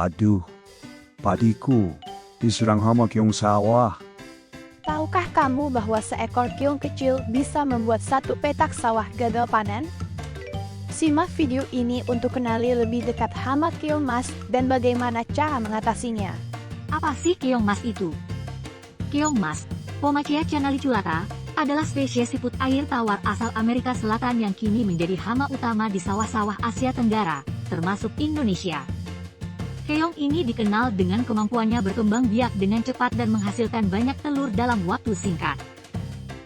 Aduh, padiku diserang hama keong sawah. Tahukah kamu bahwa seekor keong kecil bisa membuat satu petak sawah gagal panen? Simak video ini untuk kenali lebih dekat hama keong mas dan bagaimana cara mengatasinya. Apa sih keong mas itu? Keong mas, Pomacea canaliculata, adalah spesies siput air tawar asal Amerika Selatan yang kini menjadi hama utama di sawah-sawah Asia Tenggara, termasuk Indonesia. Keong ini dikenal dengan kemampuannya berkembang biak dengan cepat dan menghasilkan banyak telur dalam waktu singkat.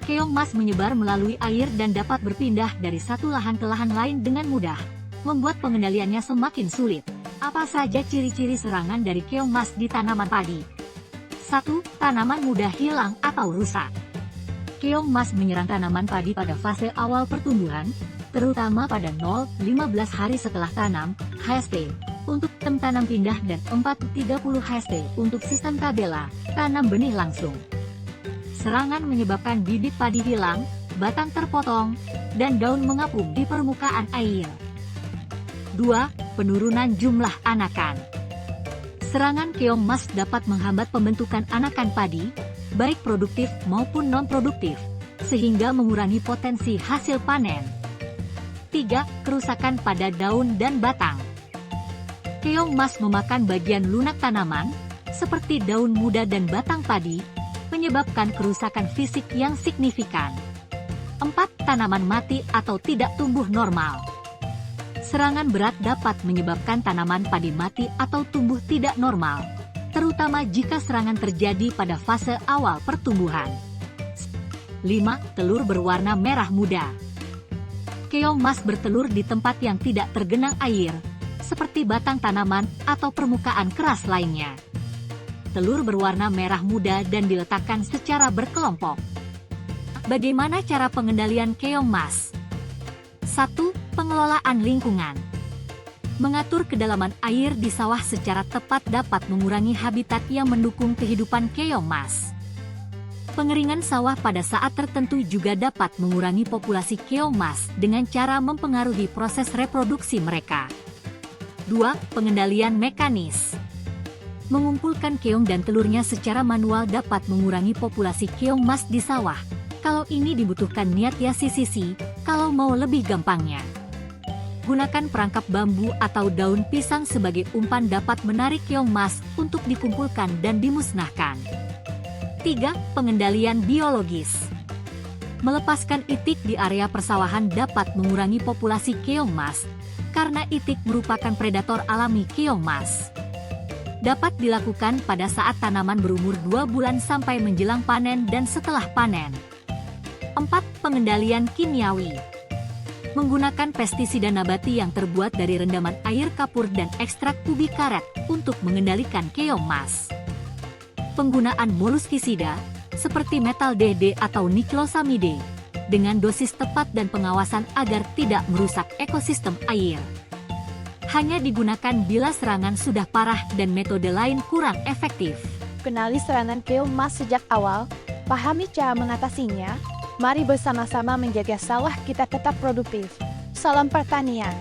Keong mas menyebar melalui air dan dapat berpindah dari satu lahan ke lahan lain dengan mudah, membuat pengendaliannya semakin sulit. Apa saja ciri-ciri serangan dari keong mas di tanaman padi? 1. Tanaman mudah hilang atau rusak. Keong mas menyerang tanaman padi pada fase awal pertumbuhan, terutama pada 0-15 hari setelah tanam, HST, untuk stem tanam pindah dan 4-30 HST untuk sistem tabela, tanam benih langsung. Serangan menyebabkan bibit padi hilang, batang terpotong, dan daun mengapung di permukaan air. 2. Penurunan jumlah anakan. Serangan keong mas dapat menghambat pembentukan anakan padi, baik produktif maupun non-produktif, sehingga mengurangi potensi hasil panen. 3. Kerusakan pada daun dan batang. Keong mas memakan bagian lunak tanaman, seperti daun muda dan batang padi, menyebabkan kerusakan fisik yang signifikan. 4. Tanaman mati atau tidak tumbuh normal. Serangan berat dapat menyebabkan tanaman padi mati atau tumbuh tidak normal, terutama jika serangan terjadi pada fase awal pertumbuhan. 5. Telur berwarna merah muda. Keong mas bertelur di tempat yang tidak tergenang air, seperti batang tanaman atau permukaan keras lainnya. Telur berwarna merah muda dan diletakkan secara berkelompok. Bagaimana cara pengendalian keong mas? 1. Pengelolaan lingkungan. Mengatur kedalaman air di sawah secara tepat dapat mengurangi habitat yang mendukung kehidupan keong mas. Pengeringan sawah pada saat tertentu juga dapat mengurangi populasi keong mas dengan cara mempengaruhi proses reproduksi mereka. 2. Pengendalian mekanis. Mengumpulkan keong dan telurnya secara manual dapat mengurangi populasi keong mas di sawah. Kalau ini dibutuhkan niat sisi, kalau mau lebih gampangnya. Gunakan perangkap bambu atau daun pisang sebagai umpan dapat menarik keong mas untuk dikumpulkan dan dimusnahkan. 3. Pengendalian biologis. Melepaskan itik di area persawahan dapat mengurangi populasi keong mas, karena itik merupakan predator alami keong mas. Dapat dilakukan pada saat tanaman berumur 2 bulan sampai menjelang panen dan setelah panen. 4. Pengendalian kimiawi. Menggunakan pestisida nabati yang terbuat dari rendaman air kapur dan ekstrak ubi karet untuk mengendalikan keong mas. Penggunaan moluskisida, seperti metal DD atau niklosamide, dengan dosis tepat dan pengawasan agar tidak merusak ekosistem air. Hanya digunakan bila serangan sudah parah dan metode lain kurang efektif. Kenali serangan keong mas sejak awal, pahami cara mengatasinya. Mari bersama-sama menjaga sawah kita tetap produktif. Salam pertanian.